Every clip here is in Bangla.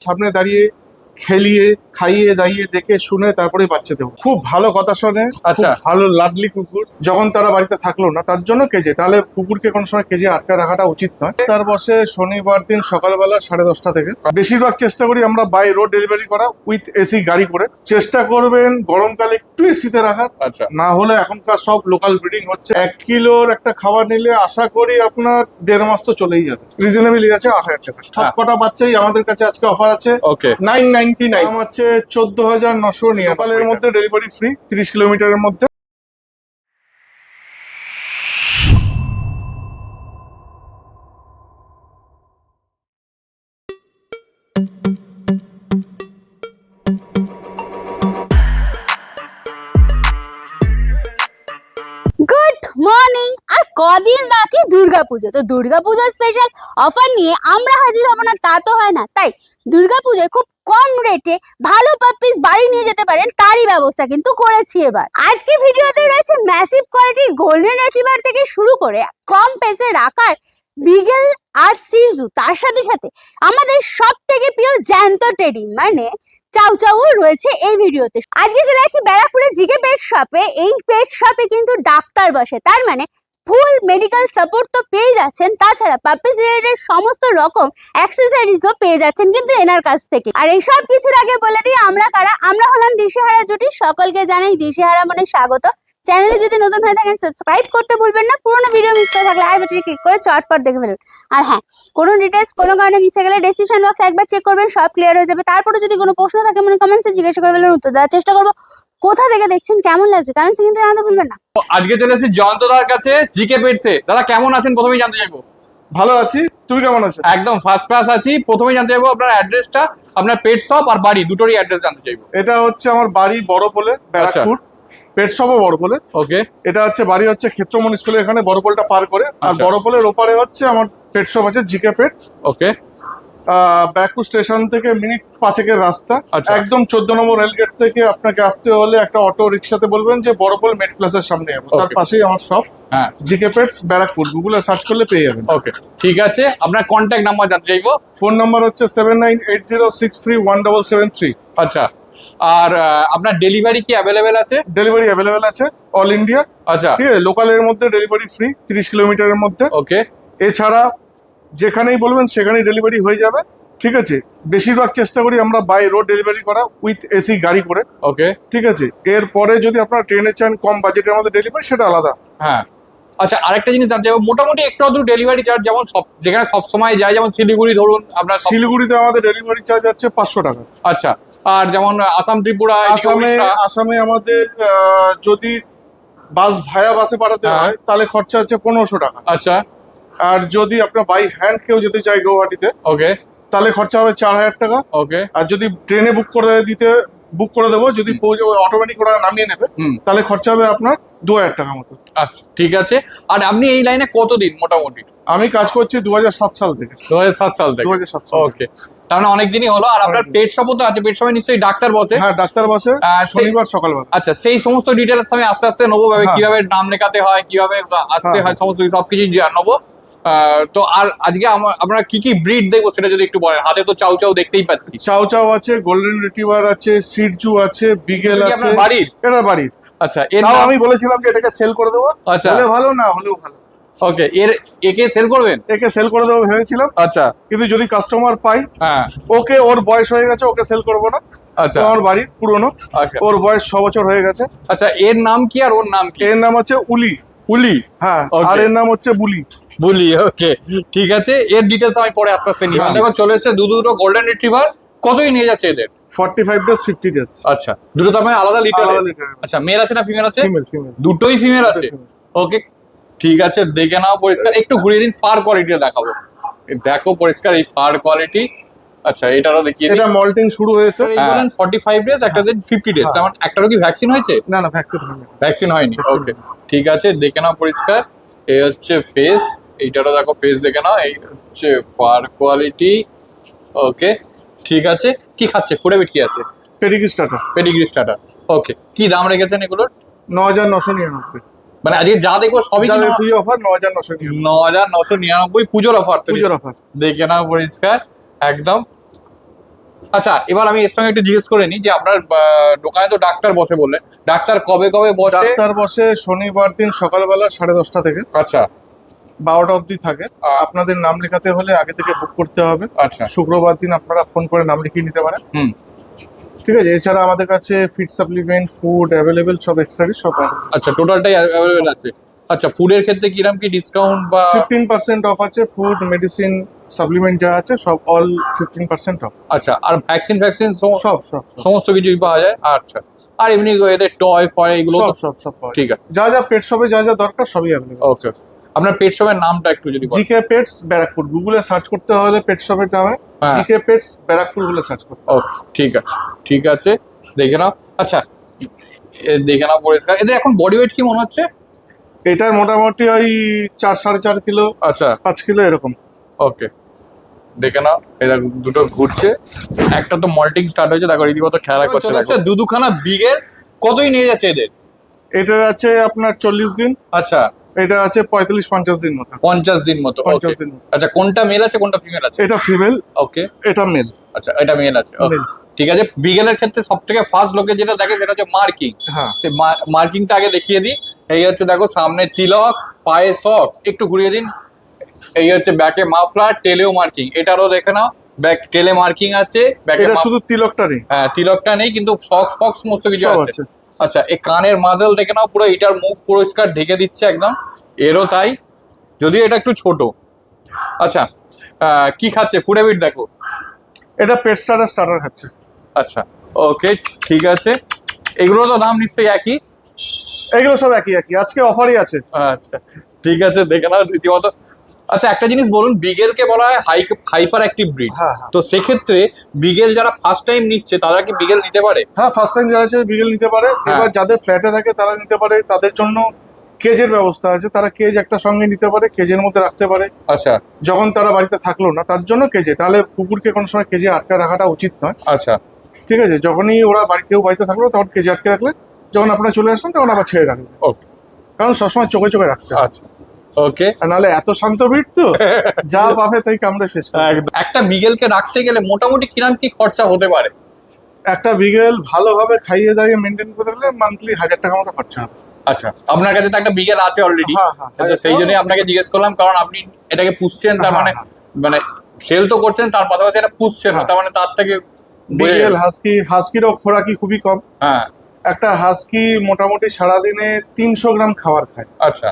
সামনে দাঁড়িয়ে খেলিয়ে খাইয়ে দাইয়ে দেখে শুনে তারপরে বাচ্চা দেবো। খুব ভালো কথা শোনে, আচ্ছা। খুব ভালো লাডলি কুকুর। যখন তারা বাড়িতে থাকলো না তার জন্য কেজে, তাহলে কুকুরকে কোনো সময় কেজে আটকা রাখাটা উচিত নয়। তার বসে শনিবার দিন সকালবেলা 10:30 থেকে। বেশিরভাগ চেষ্টা করি আমরা বাই রোড ডেলিভারি করা উইথ এসি গাড়ি করে। চেষ্টা করবেন গরমকালে একটু এসিতে রাখার, আচ্ছা। না হলে এখনকার সব লোকাল ব্রিডিং হচ্ছে। 1 কিলোর একটা খাবার নিলে আশা করি আপনার 1.5 মাস তো চলেই যাবে। রিজনেবল আছে 8,000 টাকা। সব কটা বাচ্চাই আমাদের কাছে আজকে অফার আছে। ওকে। 999 দাম আছে 14,999। লোকালের মধ্যে ডেলিভারি ফ্রি 30 কিলোমিটারের মধ্যে। Good morning. আর কদিন বাকি দুর্গাপুজো, তো দুর্গাপুজো স্পেশাল অফার নিয়ে আমরা হাজির হব না তা তো হয় না। তাই দুর্গাপুজোয় খুব কম রেটে ভালো পাপ্পিস বাড়ি নিয়ে যেতে পারেন তারই ব্যবস্থা কিন্তু করেছি এবার। আজকে ভিডিওতে রয়েছে ম্যাসিভ কোয়ালিটির গোল্ডেন রিট্রিভার থেকে শুরু করে কম পেসে রাখার বিগেল আর সিজু, তার সাথে সাথে আমাদের সব থেকে প্রিয় জ্যান্ত টেডি মানে চাউ চাউ রয়েছে এই ভিডিওতে। আজকে চলে যাচ্ছি ব্যারাকপুরের জিকে পেট শপে। এই পেট শপে কিন্তু ডাক্তার বসে, তার মানে ফুল মেডিকেল সাপোর্ট তো পেয়ে যাচ্ছেন, তাছাড়া পাপ্পিস রিলেটেড সমস্ত রকম অ্যাক্সেসরিজও পেয়ে যাচ্ছেন কিন্তু এনার কাছ থেকে। আর এই সব কিছুর আগে বলে দিই আমরা কারা। আমরা হলাম দিশেহারা জুটি। সকলকে জানাই দিশেহারা মনে স্বাগত। চ্যানেলে যদি নতুন হয়ে থাকেন সাবস্ক্রাইব করতে ভুলবেন না। পুরোনো ভিডিও মিস করে থাকলে আই বাটনে ক্লিক করে চটপট দেখে ফেলুন। আর হ্যাঁ, কোনো ডিটেলস কোনো কারণে মিশে গেলে ডেসক্রিপশন বক্সে একবার চেক করবেন, সব ক্লিয়ার হয়ে যাবে। তারপরে যদি কোনো প্রশ্ন থাকে মনে কমেন্টসে জিজ্ঞাসা করে ফেলুন, উত্তর দেওয়ার চেষ্টা করবো। কোথা থেকে দেখছেন, কেমন লাগছে কমেন্টসে কিন্তু জানাতে ভুলবেন না। আজকে চলে এসেছি জয়ন্তদার কাছে জিকে পেটসে। দাদা কেমন আছেন প্রথমেই জানতে চাইবো। ভালো আছি, তুমি কেমন আছো? একদম ফার্স্ট ক্লাস আছি। প্রথমেই জানতে চাইবো আপনার অ্যাড্রেসটা, আপনার পেট শপ আর বাড়ি দুটোরই অ্যাড্রেস জানতে চাইবো। এটা হচ্ছে আমার বাড়ি বড়পোলে, ব্যারাকপুর। পেট শপও বড়পোলে। ওকে। এটা হচ্ছে বাড়ি হচ্ছে ক্ষেত্রমণি স্কুলের এখানে, বড়পোলটা পার করে। আর আচ্ছা। বড়পোলের ওপারে হচ্ছে আমার পেট শপ আছে জিকে পেটস। ওকে। ব্যারাকপুর স্টেশন থেকে মিনিট 5-এর রাস্তা। আচ্ছা। একদম 14 নম্বর রেলগেট থেকে আপনাকে আসতে হলে একটা অটো রিক্সাতে বলবেন যে বড়পোল মেড প্লাসের সামনে যাবো, তার Okay. পাশেই আমার শপ হ্যাঁ। GK pets Barrackpore. গুগলে সার্চ করলে পেয়ে যাবেন। ওকে ঠিক আছে, আপনার কন্ট্যাক্ট নাম্বার জানতে চাইবো। ফোন নাম্বার হচ্ছে 7980631773। আচ্ছা। আর আপনার ডেলিভারি কি অ্যাভেলেবেল আছে? ডেলিভারি অ্যাভেলেবেল আছে অল ইন্ডিয়া। আচ্ছা। ঠিক আছে, লোকালের মধ্যে ডেলিভারি ফ্রি 30 কিলোমিটারের মধ্যে। ওকে। এছাড়া যেখানেই বলবেন সেখানেই ডেলিভারি হয়ে যাবে। ঠিক আছে, বেশিরভাগ চেষ্টা করি আমরা বাই রোড ডেলিভারি করা উইথ এসি গাড়ি করে। ওকে। ঠিক আছে, এরপরে যদি আপনারা ট্রেনে চান কম বাজেটের মধ্যে ডেলিভারি, সেটা আলাদা। হ্যাঁ। আচ্ছা, আরেকটা জিনিস জানতে চাইবো, মোটামুটি একটু আধটু ডেলিভারি চার্জ যেমন সব যেখানে সব সময় যায়, যেমন শিলিগুড়ি ধরুন আপনার শিলিগুড়িতে আমাদের ডেলিভারি চার্জ আছে 500 টাকা। আচ্ছা। আর যেমন আসাম ত্রিপুরা আসামে আমাদের যদি বাস ভায়া বাসে পাঠাতে হয় তাহলে খরচা আছে 1500 টাকা। আচ্ছা। আর যদি আপনার বাই হ্যান্ড কেউ যেতে চায় গৌহাটিতে, ওকে, তাহলে খরচা হবে 4000 টাকা। ওকে। আর যদি ট্রেনে বুক করে দেবো, যদি অটোমেটিক ওরা নামিয়ে নেবে, তাহলে খরচা হবে আপনার 2000 টাকা মতো। আচ্ছা ঠিক আছে। আর আপনি এই লাইনে কতদিন মোটামুটি? আমি কাজ করছি 2007 সাল থেকে। 2007 সাল থেকে। 2007 সাল। ওকে, তার মানে অনেকদিনই হলো। আর আপনার পেট শপও তো আছে, পেট শপে নিশ্চয়ই ডাক্তার বসে? হ্যাঁ, ডাক্তার বসে শনিবার সকালবেলা। আচ্ছা, সেই সমস্ত ডিটেলস আমি আস্তে আস্তে নেবো, কিভাবে নাম লেখাতে হয়, কিভাবে আসতে হয়, সমস্ত সবকিছু নেবো। তো আর আজকে আমরা কি কি ব্রিড দেখবো সেটা যদি একটু বলেন। হাতে তো চাউ চাউ দেখতেই পাচ্ছি। চাউ চাউ আছে, গোল্ডেন রিট্রিভার আছে, সিটজু আছে, বিগেল আছে। আপনার বাড়ির? এটা বাড়ির। আচ্ছা, আমি বলেছিলাম যে এটাকে সেল করে দেবো। আচ্ছা, হলে ভালো, না হলেও ভালো। ওকে, একে সেল করবেন? একে সেল করে দেবো ভেবেছিলাম। আচ্ছা। কিন্তু যদি কাস্টমার পাই, হ্যাঁ, ওকে, ওর বয়স হয়ে গেছে, ওকে সেল করবো না। আচ্ছা। আমার বাড়ির পুরনো, ওর বয়স 6 বছর হয়ে গেছে। আচ্ছা, এর নাম কি আর ওর নাম কি? এর নাম হচ্ছে উলি। উলি? হ্যাঁ। আর এর নাম হচ্ছে বুলি। বুলি, ওকে ঠিক আছে। এর ডিটেলস আমি পরে আস্তে আস্তে নিয়ে দেখো। চলে এসেছে দুটো গোল্ডেন রিট্রিভার। কতই নিয়ে যাচ্ছে এদের? 45 ডেজ 50 ডেজ। আচ্ছা, দুটো তো আমি আলাদা লিটার। আচ্ছা, মেল আছে না ফিমেল আছে? ফিমেল। দুটোই ফিমেল আছে। ওকে ঠিক আছে, দেখে নাও পরিষ্কার। একটু ঘুরিয়ে দিন, ফার কোয়ালিটিটা দেখাবো। দেখো পরিষ্কার এই ফার কোয়ালিটি। আচ্ছা, এটারও দেখিয়ে দিই। এটা মল্টিং শুরু হয়েছে। এই বলেন 45 ডেজ, একটা দিন 50 ডেজ। তার মানে একটারও কি ভ্যাকসিন হয়েছে? না, ভ্যাকসিন হয়নি। ভ্যাকসিন হয়নি। ওকে ঠিক আছে, দেখে নাও পরিষ্কার। এই হচ্ছে ফেস, এইটারও দেখো ফেস দেখে নাও। এই হচ্ছে ফার কোয়ালিটি। ওকে ঠিক আছে। কি খাচ্ছে? ফুডে কি আছে? Pedigree starter. Pedigree starter. Okay, কি দাম রেখেছেন এগুলোর? 9999। মানে আজকে যা দেখবো সবই পুজো অফার 9999। 9999 পুজোর অফার। পুজোর অফার। দেখে নাও পরিষ্কার একদম। আচ্ছা, এবার আমি এর সঙ্গে একটু জিজ্ঞেস করে নিই যে আপনার দোকানে তো ডাক্তার বসে বললে, ডাক্তার কবে কবে বসে? ডাক্তার বসে শনিবার দিন সকালবেলা 10:30 থেকে আচ্ছা 12টা অবধি থাকে। আপনাদের নাম লেখাতে হলে আগে থেকে বুক করতে হবে। আচ্ছা শুক্রবার দিন আপনারা ফোন করে নাম লিখিয়ে নিতে পারেন। হুম ঠিক আছে, এছাড়া আমাদের কাছে ফিড সাপ্লিমেন্ট, ফুড অ্যাভেলেবেল, সব এক্সট্রা সব আচ্ছা, টোটালটাই অ্যাভেলেবেল আছে। আচ্ছা, ফুডের ক্ষেত্রে কিরকম কি ডিসকাউন্ট বা? 15% অফ আছে। ফুড, মেডিসিন, সাপ্লিমেন্ট যা আছে সব অল 15% অফ। আচ্ছা, আর ভ্যাকসিন সব সব সব সমস্ত কিছুই পাওয়া যায়? আচ্ছা, আর এমনি এদের টয় ফয় এগুলো তো? সব সব পাওয়া যায়। ঠিক আছে, যা যা পেট শপে যা যা দরকার সবই অ্যাভেলেবল। ওকে। আপনার পেট শপের নামটা একটু যদি বলেন। জিকে পেটস ব্যারাকপুর, গুগলে সার্চ করতে হলে পেট শপের নামে হ্যাঁ। জিকে পেটস ব্যারাকপুর বলে সার্চ করতে হবে। ওকে, ঠিক আছে ঠিক আছে, দেখে নাও। আচ্ছা, দেখে নাও পরিষ্কার। এদের এখন বডি ওয়েট কি মনে হচ্ছে? এটার মোটামুটি ওই 4-4.5 কিলো, আচ্ছা 5 কিলো এরকম। ওকে, দেখে নাও। এই দেখো দুটো ঘুরছে, একটা তো মল্টিং স্টার্ট হয়েছে, দেখো রীতিমতো খেলা করছে। আচ্ছা, দুখানা বিগের কতই নিয়ে যাচ্ছে এদের? এটার আছে আপনার 40 দিন, আচ্ছা এটা আছে 45-50 দিন মতো। 50 দিন মতো। 50 Okay. দিন মতো। আচ্ছা, কোনটা মেল আছে কোনটা ফিমেল আছে? এটা ফিমেল, ওকে, এটা মেল। আচ্ছা এটা মেল আছে। Okay. Male। ঠিক আছে, বিগেলের ক্ষেত্রে সব থেকে ফার্স্ট লোকে যেটা দেখে সেটা হচ্ছে মার্কিং। হ্যাঁ, সে মার্কিংটা আগে দেখিয়ে দিই। এই হচ্ছে দেখো সামনে তিলক, পায়ে সক্স, একটু ঘুরিয়ে দিন। এই হচ্ছে ব্যাকে মাফলার, টেলেও মার্কিং। এটারও দেখে নাও, ব্যাক টেলে মার্কিং আছে, ব্যাকে এটা শুধু তিলকটা নেই, হ্যাঁ তিলকটা নেই, কিন্তু সক্স ফক্স সমস্ত কিছু সব আছে। আছে। আচ্ছা, এই কানের মাজল দেখে নাও, পুরো এটার মুখ পরিষ্কার ঢেকে দিচ্ছে একদম। এরও তাই, যদিও এটা একটু ছোট। আচ্ছা, কি খাচ্ছে? ফুড হ্যাবিট দেখো। এটা পেট স্টার্টার খাচ্ছে। আচ্ছা ওকে, ঠিক আছে। এগুলো তো দাম নিশ্চয়ই একই? এগুলো সব একই একই, আজকে অফারই আছে। আচ্ছা ঠিক আছে, দেখে নাও রীতিমতো। আচ্ছা, একটা জিনিস বলুন, বিগেলকে বলা হয় হাইপার অ্যাক্টিভ ব্রিড। হ্যাঁ হ্যাঁ তো সেক্ষেত্রে বিগেল যারা ফার্স্ট টাইম নিচ্ছে তারা কি বিগেল নিতে পারে? হ্যাঁ, ফার্স্ট টাইম যারা আছে বিগেল নিতে পারে। হ্যাঁ। এবার যাদের ফ্ল্যাটে থাকে তারা নিতে পারে, তাদের জন্য কেজের ব্যবস্থা আছে। তারা কেজ একটা সঙ্গে নিতে পারে, কেজের মধ্যে রাখতে পারে। আচ্ছা যখন তারা বাড়িতে থাকলো না তার জন্য কেজে, তাহলে কুকুরকে কোনো সময় কেজে আটকে রাখাটা উচিত নয়। আচ্ছা ঠিক আছে, যখনই ওরা কেউ বাড়িতে থাকলো তখন কেজে আটকে রাখলে, যখন আপনারা চলে আসবেন তখন আবার ছেড়ে রাখবেন। ওকে, কারণ সবসময় চোখে চোখে রাখতে হবে। আচ্ছা ওকে। আর নাহলে এত শান্ত ভিড় তো যা পাবে তাই কামড়ে শেষ করে। একদম। একটা বিগেলকে রাখতে গেলে মোটামুটি কিরাম কি খরচা হতে পারে? একটা বিগেল ভালোভাবে খাইয়ে দাইয়ে মেনটেন করতে গেলে মান্থলি 1000 টাকা মতো খরচা হবে। আচ্ছা, আপনার কাছে তো একটা বিগেল আছে অলরেডি। হ্যাঁ, হ্যাঁ। আচ্ছা, সেই জন্যই আপনাকে জিজ্ঞেস করলাম, কারণ আপনি এটাকে পুষছেন, তার হ্যাঁ, মানে হ্যাঁ। মানে সেল তো করছেন, তার পাশাপাশি এটা পুষছেন, হ্যাঁ। তার মানে তার থেকে বিগেল, হাস্কিরও খোরাকি খুবই কম। হ্যাঁ একটা হাস্কি মোটামুটি সারাদিনে 300 গ্রাম খাবার খায়। আচ্ছা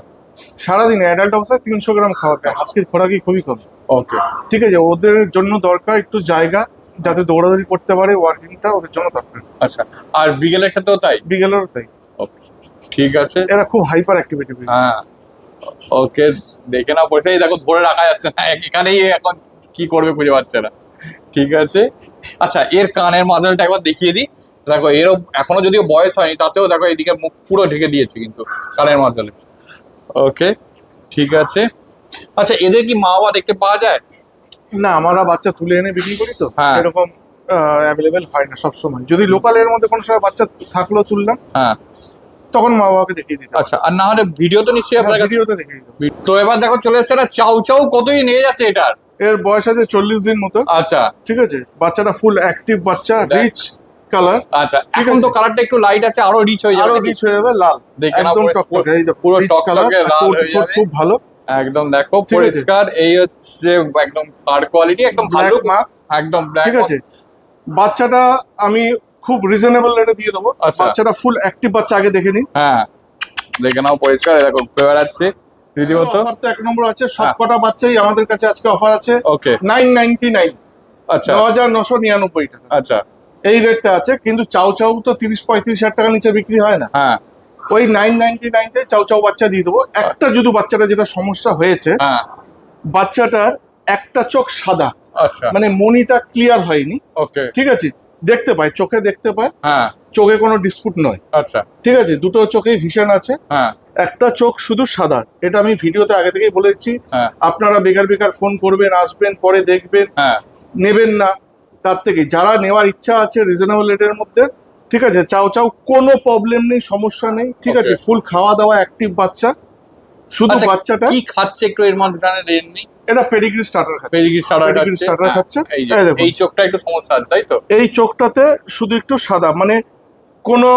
সারাদিনে অ্যাডাল্ট অবস্থায় 300 গ্রাম খাবার খায়। হাস্কির খোরাকি খুবই কম। ওকে, ঠিক আছে, ওদের জন্য দরকার একটু জায়গা, যাতে দৌড়াদৌড়ি করতে পারে, ওয়ার্কিংটা ওদের জন্য দরকার। আচ্ছা। আর বিগেলের ক্ষেত্রেও তাই? বিগেলেরও তাই। ওকে, ঠিক আছে। এরা খুব হাইপার অ্যাক্টিভিটি। হ্যাঁ ওকে, দেখে না পয়সা। এই দেখো ধরে রাখা যাচ্ছে না, এখানেই এখন কি করবে খুঁজে পাচ্ছে না। ঠিক আছে। আচ্ছা, এর কানের মাঝালটা একবার দেখিয়ে দিই। দেখো এরও এখনো যদিও বয়স হয়নি, তাতেও দেখো এদিকে মুখ পুরো ঢেকে দিয়েছে কিন্তু কানের মাঝালে। ওকে, ঠিক আছে। আচ্ছা, এদের কি মা বাবা দেখতে পাওয়া যায়? না, আমরা বাচ্চা তুলে এনে বিক্রি করি তো, হ্যাঁ। এরকম অ্যাভেলেবেল হয় না সবসময়। যদি লোকালের মধ্যে কোনো সময় বাচ্চা থাকলো তুললাম, হ্যাঁ তখন মা বাবাকে দেখিয়ে দিতে। আচ্ছা, আর না হলে ভিডিও তো নিশ্চয়ই আপনার কাছে। ভিডিওতে দেখিয়ে দিতে। তো এবার দেখো চলে এসছে একটা চাউ চাউ, কতই নিয়ে যাচ্ছে এটার? এর বয়স আছে 40 দিন মতো। আচ্ছা ঠিক আছে, বাচ্চাটা ফুল অ্যাক্টিভ বাচ্চা, দেখ। Rich colour. আচ্ছা, ঠিক এখন আছে। তো কালারটা একটু লাইট আছে, আরো রিচ হয়ে যাবে আরো নাকি? রিচ হয়ে যাবে, লাল, দেখে নাও একদম পুরো- টকটকে, এই দেখো পুরো rich টকটকে colour, লাল coat হয়ে যাবে। খুব ভালো। একদম দেখো ঠিক আছে। পরিষ্কার। এই হচ্ছে একদম ফার কোয়ালিটি, একদম ভালো, ব্ল্যাক মার্কস। একদম ব্ল্যাক। ঠিক আছে, বাচ্চাটা আমি খুব রিজনেবল রেটে দিয়ে দেবো। আচ্ছা। বাচ্চাটা ফুল অ্যাক্টিভ বাচ্চা, আগে দেখে নিন। হ্যাঁ, দেখে নাও পরিষ্কার। এই দেখো ঘুরে বেড়াচ্ছে রীতিমতো। অফার তো 1 নম্বর আছে, হ্যাঁ। সবকটা বাচ্চাই আমাদের কাছে আজকে অফার আছে। ওকে, 999, আচ্ছা 9999 টাকা আচ্ছা। এই রেটটা আছে। কিন্তু চাউ চাউ তো 30-35 হাজার টাকা নিচে বিক্রি হয় না। হ্যাঁ ওই 999 তে চাউ চাউ বাচ্চা দিয়ে দেবো। একটা যদি বাচ্চাটা যেটা সমস্যা হয়েছে, হ্যাঁ বাচ্চাটার একটা চোখ সাদা, আচ্ছা মানে মনিটা ক্লিয়ার হয়নি। ওকে, ঠিক আছে, দেখতে পায়, চোখে দেখতে পায়, হ্যাঁ চোখে কোনো ডিসপুট নয়। আচ্ছা ঠিক আছে, দুটো চোখেই ভিশন আছে, হ্যাঁ একটা চোখ শুধু সাদা। এটা আমি ভিডিওতে আগে থেকেই বলে দিচ্ছি। হ্যাঁ আপনারা বেকার ফোন করবেন, আসবেন, পরে দেখবেন, হ্যাঁ নেবেন না। তার থেকে যারা নেওয়ার ইচ্ছা আছে রিজনেবল রেটের মধ্যে, ঠিক আছে, চাও চাও, কোনো প্রবলেম নেই, সমস্যা নেই। ঠিক আছে, Okay. ফুল খাওয়া দাওয়া অ্যাক্টিভ বাচ্চা। শুধু আচ্ছা, বাচ্চাটা কি খাচ্ছে একটু এর মাঝখানে দেননি? এটা পেডিগ্রি স্টার্টার খাচ্ছে। পেডিগ্রি স্টার্টার Pedigree খাচ্ছে। starter খাচ্ছে। এই যে এই দেখুন। এই চোখটা একটু সমস্যা আছে তাই তো? এই চোখটাতে শুধু একটু সাদা, মানে কোনো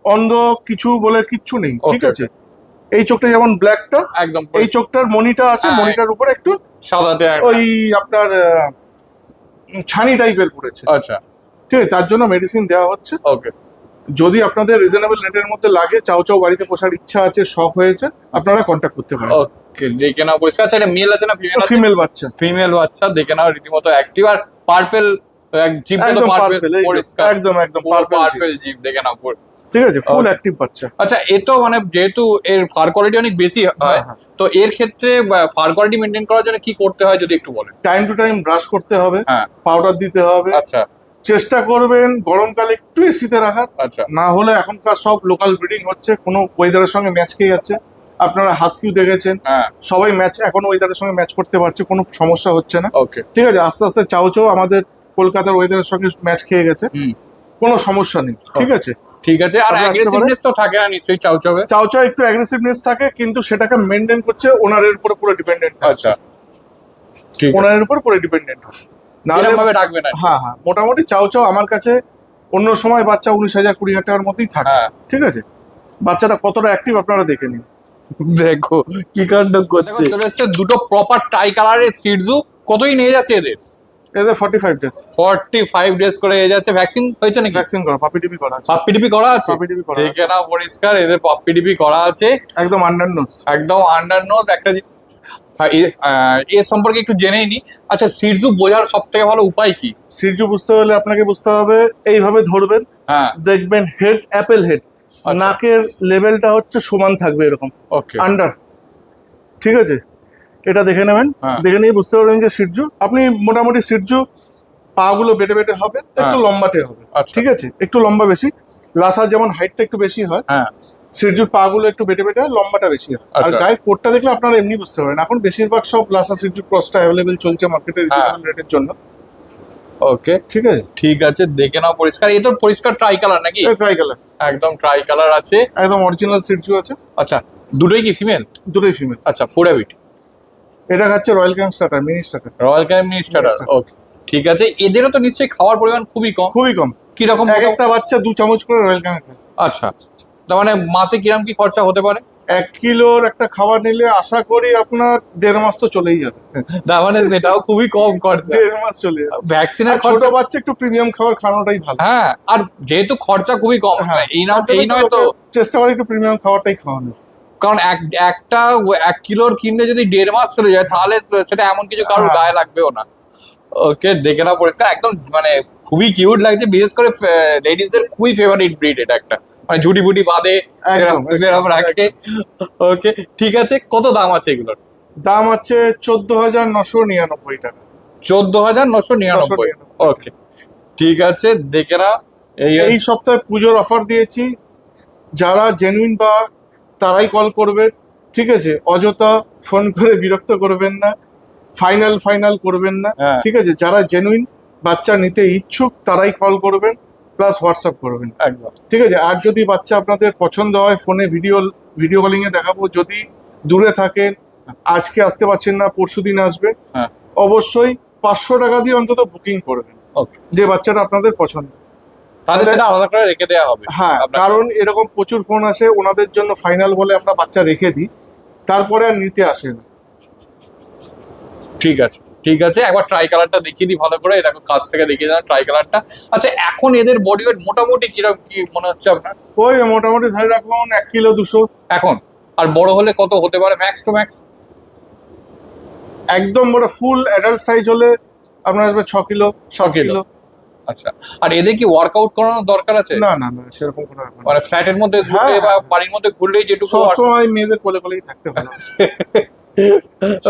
অন্ধ কিছু বলে কিচ্ছু নেই, ঠিক Okay, আছে? এই চোখটা যেমন ব্ল্যাকটা, একদম এই চোখটার মনিটা আছে, হ্যাঁ, মনিটার উপরে একটু সাদাতে ওই আপনার ছানি টাইপের পড়েছে, আচ্ছা ঠিক আছে? তার জন্য মেডিসিন দেওয়া হচ্ছে। ওকে যদি আপনাদের রিজনেবল রেটের মধ্যে লাগে, চাও চাও বাড়িতে পোষার ইচ্ছা আছে, শখ হয়েছে, আপনারা কন্ট্যাক্ট করতে পারেন। ওকে দেখে নাও পরিষ্কার। আচ্ছা এটা মেল আছে না ফিমেল আছে? ফিমেল বাচ্চা, ফিমেল বাচ্চা দেখে নাও রীতিমতো অ্যাক্টিভ আর পার্পেল জিপটা তো একদম পার্পেল পার্পেল, পরিষ্কার একদম একদম পার্পেল জিপ দেখে নাও ঠিক আছে, ফুল Okay. অ্যাক্টিভ বাচ্চা। আচ্ছা এ তো মানে যেহেতু এর ফার কোয়ালিটি অনেক বেশি হয় হ্যাঁ, হ্যাঁ। তো এর ক্ষেত্রে ফার কোয়ালিটি মেনটেন করার জন্য কি করতে হয় যদি একটু বলেন? টাইম টু টাইম ব্রাশ করতে হবে, হ্যাঁ পাউডার দিতে হবে, আচ্ছা চেষ্টা করবেন গরমকালে একটু এসিতে রাখার, আচ্ছা না হলে এখনকার সব লোকাল ব্রিডিং হচ্ছে, কোনো ওয়েদারের সঙ্গে ম্যাচ খেয়ে যাচ্ছে। আপনারা হাস্কিউ দেখেছেন, হ্যাঁ সবাই ম্যাচ এখন ওয়েদারের সঙ্গে ম্যাচ করতে পারছে, কোনো সমস্যা হচ্ছে না, ওকে ঠিক আছে? আস্তে আস্তে চাও চাও আমাদের কলকাতার ওয়েদারের সঙ্গে ম্যাচ খেয়ে গেছে, হুম কোনো সমস্যা নেই, ঠিক আছে? ঠিক আছে। আর আপনি রাখতে অ্যাগ্রেসিভনেস তো থাকে না নিশ্চয়ই চাও চাবে? চাও চাও একটু অ্যাগ্রেসিভনেস থাকে, কিন্তু সেটাকে মেনটেন করছে ওনারের উপরে পুরো ডিপেন্ডেন্ট, আচ্ছা ঠিক আছে ওনারের উপর পুরো ডিপেন্ডেন্ট নাহলে সেরকম ভাবে রাখবে না হ্যাঁ হ্যাঁ, মোটামুটি চাও চাও আমার কাছে অন্য সময় বাচ্চা 19,000 20,000 টাকার মধ্যেই থাকে, হ্যাঁ ঠিক আছে? বাচ্চাটা কতটা অ্যাক্টিভ আপনারা দেখে নিন। দেখো কি কাণ্ড করছে। চলে এসেছে দুটো প্রপার ট্রাই কালারের সিডজু। কতই নিয়ে যাচ্ছে এদের? এদের 45 ডেজ 45 ডেজ করে নিয়ে যাচ্ছে। ভ্যাকসিন হয়েছে নাকি? ভ্যাকসিন করা, পাপি টিপি করা আছে, পাপ্পি টিপি করা আছে? পাপি টিপি করা আছে। দেখে নাও পরিষ্কার এদের পাপ্পি টিপি করা আছে একদম আন্ডার নোজ। একদম আন্ডার নোজ। একটা এর সম্পর্কে একটু জেনেই নি। আচ্ছা সিডজু বোঝার সব থেকে ভালো উপায় কি? সিরজু বুঝতে হলে আপনাকে বুঝতে হবে, এইভাবে ধরবেন, হ্যাঁ দেখবেন হেড অ্যাপেল হেড, আচ্ছা। নাকের লেভেলটা হচ্ছে সমান থাকবে এরকম ওকে আন্ডার, ঠিক আছে? এটা দেখে নেবেন, হ্যাঁ। দেখে নিয়ে বুঝতে পারবেন যে সিরজু। আপনি মোটামুটি সিরজু পা গুলো বেটে বেটে হবে, একটু হ্যাঁ। লম্বাটে হবে, আচ্ছা। ঠিক আছে? একটু লম্বা বেশি, লাসার যেমন হাইটটা একটু বেশি হয়, হ্যাঁ সিরজুর পা গুলো একটু বেটে বেটে হয়, লম্বাটা বেশি হয়। আর আচ্ছা। গায়ের কোটটা দেখলে আপনারা এমনি বুঝতে পারবেন। এখন বেশিরভাগ সব লাসা সিরজুর ক্রসটা অ্যাভেলেবেল চলছে মার্কেটে রিজনেবল রেটের জন্য, ওকে ঠিক আছে? ঠিক আছে দেখে নাও পরিষ্কার। এ তো পরিষ্কার ট্রাই কালার নাকি? ট্রাই কালার, একদম ট্রাই কালার আছে। একদম অরিজিনাল সিরজু আছে, আচ্ছা দুটোই কি ফিমেল? দুটোই ফিমেল। আচ্ছা ফুড হ্যাবিট এটা খাচ্ছে royal can starter, mini starter, royal can mini starter. Starter। ওকে ঠিক আছে। এদেরও তো নিশ্চয়ই খাওয়ার পরিমাণ খুবই কম। খুবই কম। কিরকম এক একটা বাচ্চা 2 চামচ করে রয়্যাল ক্যান খায়। আচ্ছা তার মানে মাসে কিরকম কি খরচা হতে পারে? 1 কিলোর একটা খাবার নিলে আশা করি আপনার 1.5 মাস তো চলেই যাবে, তার মানে সেটাও খুবই কম খরচা। 1.5 মাস চলে যাবে। ভ্যাকসিনের আর ছোট খরচা বাচ্চা একটু প্রিমিয়াম খাবার খাওয়ানোটাই ভালো। হ্যাঁ আর যেহেতু খরচা খুবই কম হ্যাঁ, এই নয় তো চেষ্টা করি একটু প্রিমিয়াম খাবারটাই খাওয়ানো। কারণ একটা 1 কিলোর কিনলে যদি 1.5 মাস চলে যায় তাহলে তো সেটা এমন কিছু কারোর হ্যাঁ। গায়ে লাগবেও না। ওকে দেখে নাও পরিষ্কার একদম মানে খুবই কিউট লাগছে। বিশেষ করে লেডিসদের খুবই ফেভারিট ব্রিড এটা একটা, মানে ঝুটি বুটি বাঁধে একদম, সেরকম রাখে। ওকে ঠিক আছে। কত দাম আছে এগুলোর? দাম আছে 14,999 টাকা। 14,999। ওকে ঠিক আছে দেখে নাও। এই সপ্তাহে পুজোর অফার দিয়েছি, যারা জেনুইন বা তারাই কল করবেন, ঠিক আছে? অযথা ফোন করে বিরক্ত করবেন না, ফাইনাল করবেন না, হ্যাঁ। ঠিক আছে? যারা জেনুইন বাচ্চা নিতে ইচ্ছুক তারাই কল করবেন, প্লাস হোয়াটসঅ্যাপ করবেন, একদম ঠিক আছে? আর যদি বাচ্চা আপনাদের পছন্দ হয়, ফোনে ভিডিও কলিং এ দেখাবো। যদি দূরে থাকেন, আজকে আসতে পারছেন না, পরশুদিন আসবেন, হ্যাঁ। অবশ্যই 500 টাকা দিয়ে অন্তত বুকিং করবেন, ওকে যে বাচ্চাটা আপনাদের পছন্দ। তাহলে সেটা আলাদা করে রেখে দেওয়া হবে। হ্যাঁ, আপনার- কারণ এরকম প্রচুর ফোন আসে, ওনাদের জন্য ফাইনাল বলে আমরা বাচ্চা রেখে দিই, তারপরে আর নিতে আসে না। ঠিক আছে ঠিক আছে। একবার ট্রাই কালারটা দেখিয়ে দিই ভালো করে। দেখো কাছ থেকে দেখিয়ে দেন ট্রাই কালারটা। আচ্ছা এখন এদের বডি ওয়েট মোটামুটি কিরকম কি মনে হচ্ছে আপনার ওই মোটামুটি ধরে রাখুন 1 কিলো 200। এখন? আর বড় হলে কত হতে পারে ম্যাক্স টু ম্যাক্স? একদম বড় ফুল অ্যাডাল্ট সাইজ হলে আপনার আসবে 6 কিলো 6 কিলো। আচ্ছা আর এদের কি ওয়ার্কআউট করানোর দরকার আছে? না না না, সেরকম কোনো ব্যাপার না। মানে ফ্ল্যাটের মধ্যে ঘুরলে হ্যাঁ, বা হ্যাঁ। বাড়ির মধ্যে ঘুরলেই যেটুকু সবসময় মেয়েদের কোলে কোলেই থাকতে ভালো।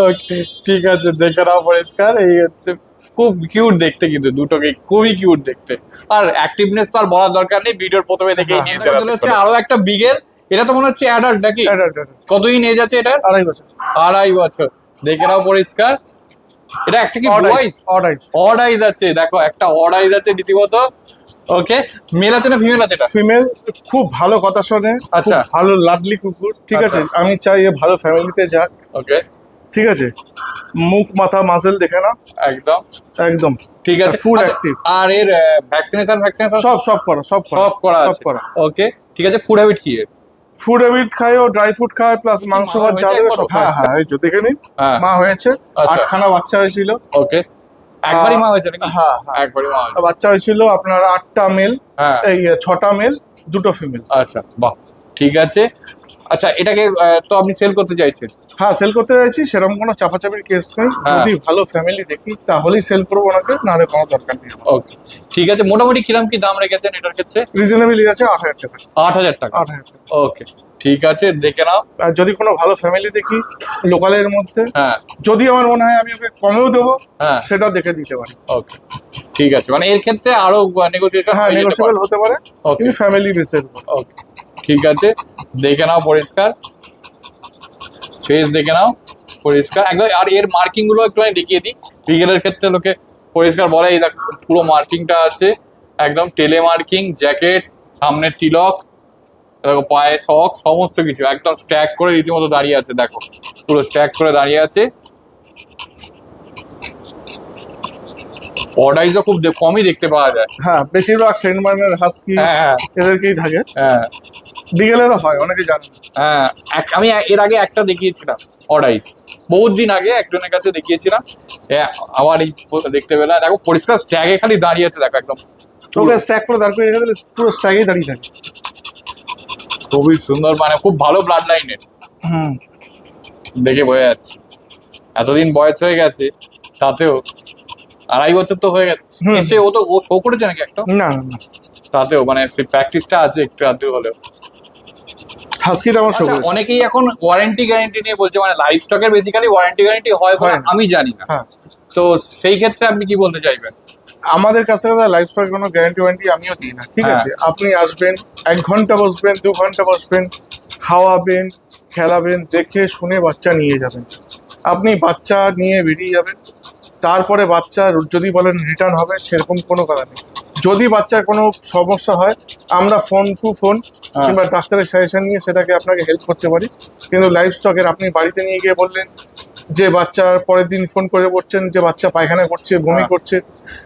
ওকে ঠিক আছে দেখে নাও পরিষ্কার। এই হচ্ছে খুব কিউট দেখতে, কিন্তু দুটোকে খুবই কিউট দেখতে। আর অ্যাক্টিভনেস তো আর বলার দরকার নেই, ভিডিওর প্রথমে দেখেই হ্যাঁ, নিয়েছে। চলে এসেছে আরো একটা বিগেল। এটা তো মনে হচ্ছে অ্যাডাল্ট নাকি? কতই নিয়ে যাচ্ছে এটা? 2.5 বছর। 2.5 বছর। দেখে নাও পরিষ্কার। এটা একটা কি Odd eyes, বয়েস? odd eyes। অড আইজ আছে, দেখো একটা অড আইজ আছে রীতিমতো। ওকে মেল আছে না ফিমেল আছে এটা? ফিমেল, খুব ভালো কথা শোনে, আচ্ছা। খুব ভালো লাডলি কুকুর, ঠিক আছে? আচ্ছা। আমি চাই এ ভালো ফ্যামিলিতে যাক, ওকে ঠিক আছে, মুখ মাথা মাসেল দেখে না, একদম একদম ঠিক আছে, ফুল আচ্ছা, অ্যাক্টিভ। আর এর ভ্যাকসিনেশন সব করা সব করা সব আছে। করা। ওকে ঠিক আছে, ফুড হ্যাবিট কি এর? ফুড হ্যাবিট খায়, ও ড্রাই ফুড খায় প্লাস মাংস মা ভাত যা হয়েছে দেবে একবারও? সব। হ্যাঁ হ্যাঁ, এই যে দেখে নিন, হ্যাঁ মা হয়েছে, আচ্ছা 8খানা বাচ্চা হয়েছিল। ওকে, একবারই মা হয়েছে নাকি? হ্যাঁ হ্যাঁ, একবারই মা হয়েছে। বাচ্চা হয়েছিল আপনার 8টা মেল, হ্যাঁ এই 6টা মেল 2টো ফিমেল। আচ্ছা বাহ, ঠিক আছে। আচ্ছা এটাকে তো আপনি সেল করতে চাইছেন? হ্যাঁ, সেল করতে চাইছি, সেরকম কোনো চাপাচাপির কেস নেই। হ্যাঁ। যদি ভালো ফ্যামিলি দেখি তাহলেই সেল করবো ওনাকে, নাহলে কোনো দরকার নেই। ওকে ঠিক আছে, মোটামুটি কিরম কি দাম রেখেছেন এটার ক্ষেত্রে? রিজনেবলই আছে, 8,000 টাকা। 8,000 টাকা। 8,000 টাকা। ওকে ঠিক আছে, দেখে নাও। আর যদি কোনো ভালো ফ্যামিলি দেখি লোকালের মধ্যে, হ্যাঁ যদি আমার মনে হয় আমি ওকে কমেও দেবো, হ্যাঁ সেটা দেখে দিতে পারি। ওকে ঠিক আছে, মানে এর ক্ষেত্রে আরো নেগোসিয়েশন হ্যাঁ, নেগোসিয়েবল হতে পারে, ওকে কিন্তু ফ্যামিলি বেসের উপর। ওকে ঠিক আছে, দেখে নাও পরিষ্কার, ফেস দেখে নাও পরিষ্কার একদম। আর এর মার্কিং গুলো একটুখানি দেখিয়ে দিই, বিকেলের ক্ষেত্রে লোকে পরিষ্কার বলে, এই দেখ পুরো মার্কিংটা আছে একদম, টেলে মার্কিং, জ্যাকেট, সামনের তিলক, দেখো পায়ে সক, সমস্ত কিছু একদম স্ট্যাক করে রীতিমতো দাঁড়িয়ে আছে, দেখো পুরো স্ট্যাক করে দাঁড়িয়ে আছে। অর্ডাইজও খুব কমই দেখতে পাওয়া যায়। হ্যাঁ, বেশিরভাগ সেন্ট মার্টিনের হাস্কি হ্যাঁ এদেরকেই থাকে, হ্যাঁ বিগেলেরও হয়, অনেকে জানে না। হ্যাঁ, আমি এর আগে একটা দেখিয়েছিলাম অর্ডাইজ, বহুত দিন আগে একজনের কাছে দেখিয়েছিলাম, আবার এই দেখতে পেলাম, দেখো পরিষ্কার স্ট্যাগে খালি দাঁড়িয়ে আছে, দেখো একদম ওকে স্ট্যাক করে দাঁড় করে রেখে দিলে পুরো স্ট্যাগেই দাঁড়িয়ে থাকে। খুবই সুন্দর, মানে খুব ভালো ব্লাড লাইনের, হুম, দেখে বোঝা যাচ্ছে। এতদিন বয়স হয়ে গেছে, তাতেও 2.5 বছর তো হয়ে গেছে হুম। এসে, ও শো করেছে নাকি একটা, না না না, তাতেও মানে সেই প্র্যাকটিসটা আছে একটু আধটু হলেও। হাস্কিটা আমার আচ্ছা, সব। অনেকেই এখন ওয়ারেন্টি গ্যারেন্টি নিয়ে বলছে, মানে লাইফ স্টকের বেসিক্যালি ওয়ারেন্টি গ্যারেন্টি হয় বলে হয় না। আমি জানি না, হ্যাঁ, তো সেই ক্ষেত্রে আপনি কি বলতে চাইবেন? আমাদের কাছে লাইফ স্টকের কোনো গ্যারান্টি ওয়ারেন্টি আমিও দিই না, ঠিক হ্যাঁ। আছে। আপনি আসবেন, 1 ঘন্টা বসবেন, 2 ঘন্টা বসবেন, খাওয়াবেন, খেলাবেন, দেখে শুনে বাচ্চা নিয়ে যাবেন। আপনি বাচ্চা নিয়ে বেরিয়ে যাবেন, তারপরে বাচ্চা যদি বলেন রিটার্ন হবে, সেরকম কোনো কথা নেই। যদি বাচ্চার কোনো সমস্যা হয়, আমরা ফোন টু ফোন হ্যাঁ। কিংবা ডাক্তারের সাজেশন নিয়ে সেটাকে আপনাকে হেল্প করতে পারি। কিন্তু লাইফ স্টকের আপনি বাড়িতে নিয়ে গিয়ে বললেন যে বাচ্চার পরের দিন ফোন করে বলছেন যে বাচ্চা পায়খানা করছে, বমি হ্যাঁ। করছে,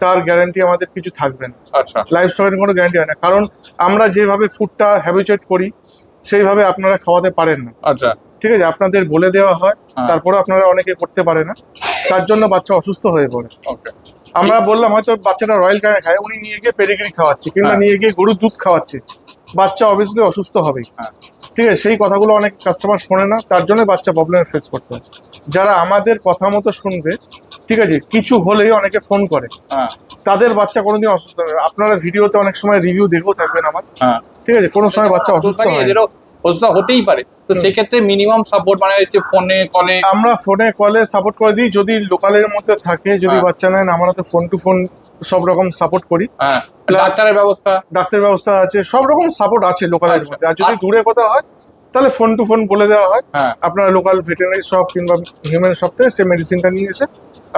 তার গ্যারান্টি আমাদের কিছু থাকবে না। আচ্ছা লাইফ স্টকের কোনো গ্যারান্টি হয় না, কারণ আমরা যেভাবে ফুডটা হ্যাবিচুয়েট করি সেইভাবে আপনারা খাওয়াতে পারেন না, আচ্ছা ঠিক আছে। আপনাদের বলে দেওয়া হয়, হ্যাঁ। তারপরে আপনারা অনেকে করতে পারে না, তার জন্য বাচ্চা অসুস্থ হয়ে পড়ে। ওকে আমরা বললাম হয়তো বাচ্চাটা রয়্যাল ক্যানে খায়, উনি নিয়ে গিয়ে পেডিগ্রি খাওয়াচ্ছে কিংবা হ্যাঁ। নিয়ে গিয়ে গরুর দুধ খাওয়াচ্ছে, বাচ্চা অবভিয়াসলি অসুস্থ হবেই, হ্যাঁ। ঠিক আছে। সেই কথাগুলো অনেক কাস্টমার শোনে না, তার জন্য বাচ্চা প্রবলেম ফেস করতে হয়। যারা আমাদের কথা মতো শুনবে, ঠিক আছে, কিছু হলেই অনেকে ফোন করে, হ্যাঁ তাদের বাচ্চা কোনোদিন অসুস্থ হবে না। আপনারা ভিডিওতে অনেক সময় রিভিউ দেখেও থাকবেন আমার, হ্যাঁ, ঠিক আছে, কোনো সময় বাচ্চা অসুস্থ হয় না। এদেরও অসুস্থ হতেই পারে, তো হুম। সেই ক্ষেত্রে মিনিমাম সাপোর্ট মানে হচ্ছে ফোনে কলে। আমরা ফোনে কলে সাপোর্ট করে দিই, যদি লোকালের মধ্যে থাকে, যদি হ্যাঁ। বাচ্চা নেন, আমরা তো ফোন টু ফোন সব রকম সাপোর্ট করি। হ্যাঁ, Plus- ডাক্তারের ব্যবস্থা। ডাক্তার ব্যবস্থা আছে, সব রকম সাপোর্ট আছে লোকালের আচ্ছা। মধ্যে। আর যদি আর- দূরে কথা হয়, তাহলে ফোন টু ফোন বলে দেওয়া হয়, হ্যাঁ আপনারা লোকাল ভেটেরিনারি শপ কিংবা হিউম্যান শপ থেকে সেই মেডিসিনটা নিয়ে এসে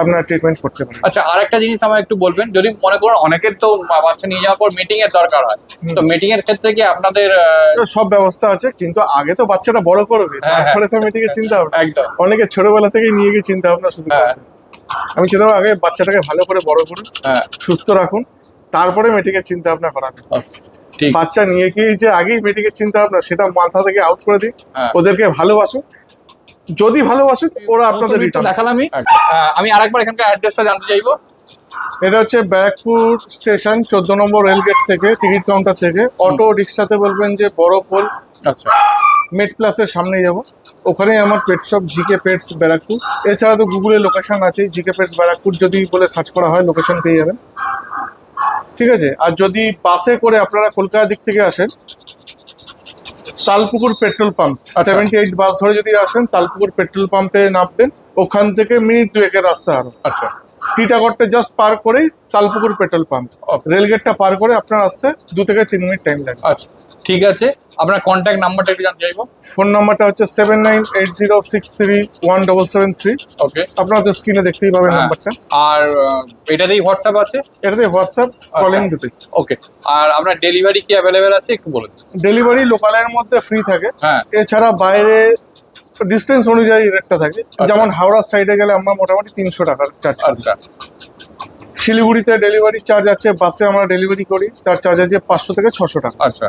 আপনারা ট্রিটমেন্ট করতে পারেন। আচ্ছা, আর একটা জিনিস আমার একটু বলবেন, যদি মনে করুন অনেকের তো বাচ্চা নিয়ে যাওয়ার পর মিটিং এর দরকার হয়, হুম। তো মিটিং এর ক্ষেত্রে কি আপনাদের সব ব্যবস্থা আছে, কিন্তু আগে তো বাচ্চাটা বড় করবে, হ্যাঁ, তারপরে তো মেয়েটিকে চিন্তা ভাবনা। একদম অনেকে ছোটবেলা থেকেই নিয়ে গিয়ে চিন্তা ভাবনা শুরু করে। হ্যাঁ। আমি চিন্তা ভাবনা আগে বাচ্চাটাকে ভালো করে বড় করুন, হ্যাঁ সুস্থ রাখুন, তারপরে মেয়েটিকে চিন্তা ভাবনা করাবেন। ঠিক বাচ্চা নিয়ে গিয়ে যে আগেই মেয়েটিকে চিন্তা ভাবনা, সেটা মাথা থেকে আউট করে দিন। হ্যাঁ। ওদেরকে ভালোবাসুন, যদি ভালোবাসুন ওরা আপনাদের সমস্ত return। দেখালামই। আমি আরেকবার এখানকার অ্যাড্রেসটা জানতে চাইবো। এটা হচ্ছে ব্যারাকপুর স্টেশন 14 নম্বর রেলগেট থেকে, টিকিট কাউন্টার থেকে অটো রিক্সাতে বলবেন যে বড় পোল আচ্ছা মেট প্লাসের সামনে যাব, ওখানেই আমার pet shop GK pets Barrackpore. এছাড়া তো গুগলে লোকেশন আছে জিকে পেটস ব্যারাকপুর, যদি বলে সার্চ করা হয় লোকেশন পেয়ে যাবেন, ঠিক আছে। আর যদি বাসে করে আপনারা কলকাতার দিক থেকে আসেন, তালপুকুর পেট্রোল পাম্প, আচ্ছা। 78 বাস ধরে যদি আসেন, তালপুকুর পেট্রোল পাম্পে নামবেন, ওখান থেকে মিনিট 2-এর রাস্তা আরো। আচ্ছা টিটাগড়টা জাস্ট পার করেই তালপুকুর পেট্রোল পাম্প, রেলগেটটা পার করে আপনার আসতে 2 থেকে 3 মিনিট টাইম লাগবে। আচ্ছা ঠিক আছে, আপনার কন্ট্যাক্ট নাম্বারটা একটু জানতে চাইবো। ফোন নাম্বারটা হচ্ছে 7980631773। ওকে, আপনারা তো স্ক্রিনে দেখতেই পাবেন হ্যাঁ। নাম্বারটা। আর এটাতেই হোয়াটসঅ্যাপ আছে? এটাতে হোয়াটসঅ্যাপ কলিং দুটোই। ওকে, আর আপনার ডেলিভারি কি অ্যাভেলেবেল আছে একটু বলুন। ডেলিভারি লোকালের মধ্যে ফ্রি থাকে, হ্যাঁ এছাড়া বাইরে ডিস্টেন্স অনুযায়ী রেটটা থাকে। যেমন হাওড়ার সাইডে গেলে আমরা মোটামুটি 300 টাকার চার্জ। আচ্ছা শিলিগুড়িতে ডেলিভারি চার্জ আছে, বাসে আমরা ডেলিভারি করি, তার চার্জ আছে 500 থেকে 600 টাকা। আচ্ছা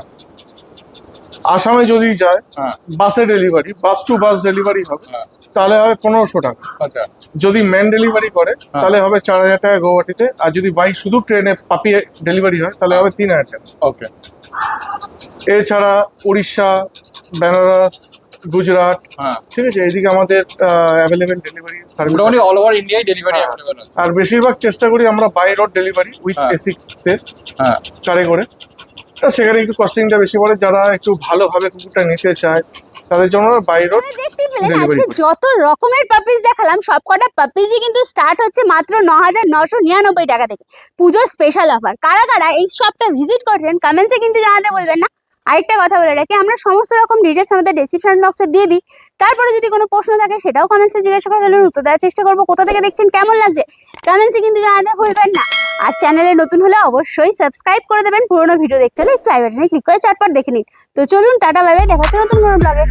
আসামে যদি যায় হ্যাঁ বাসে delivery, bus to bus delivery হবে, হ্যাঁ। তাহলে হবে 1500 টাকা। আচ্ছা যদি ম্যান ডেলিভারি করে তাহলে হবে 4000 টাকা গৌহাটিতে, আর যদি বাই শুধু ট্রেনে পাপি ডেলিভারি হয় তাহলে হবে 3000 টাকা। ওকে এছাড়া উড়িষ্যা, বেনারস, গুজরাট, হ্যাঁ ঠিক আছে, এইদিকে আমাদের অ্যাভেলেবেল ডেলিভারি সার্ভিস। মোটামুটি অল ওভার ইন্ডিয়ায় ডেলিভারি অ্যাভেলেবল আছে। আর বেশিরভাগ চেষ্টা করি আমরা বাই রোড ডেলিভারি উইথ হ্যাঁ। এসিতে হ্যাঁ কারে করে। তা সেখানে একটু কস্টিংটা বেশি পড়ে, যারা একটু ভালোভাবে কুকুরটা নিতে চায় তাদের জন্য বাই রোড। দেখতেই পেলেন Delivery আজকে করি। যত রকমের পাপিস দেখালাম সবকটা পাপিসই কিন্তু স্টার্ট হচ্ছে মাত্র 9999 টাকা থেকে। পুজোর স্পেশাল অফার। কারা কারা এই শপটা ভিজিট করছেন কমেন্টসে কিন্তু জানাতে বলবেন না। আরেকটা কথা বলে রাখি, আমরা সমস্ত রকম ডিটেলস আমাদের ডেসক্রিপশন বক্সে দিয়ে দিই। তারপরে যদি কোনো প্রশ্ন থাকে সেটাও কমেন্টসে জিজ্ঞাসা করে ফেলুন, উত্তর দেওয়ার চেষ্টা করবো। কোথা থেকে দেখছেন, কেমন লাগছে কমেন্টসে কিন্তু জানাতে ভুলবেন না। আর চ্যানেলে নতুন হলে অবশ্যই সাবস্ক্রাইব করে দেবেন। পুরোনো ভিডিও দেখতে হলে একটু আই বাটনে ক্লিক করে চটপট দেখে নিন। তো চলুন, টাটা বাই বাই, দেখা হচ্ছে নতুন কোনো ব্লগে।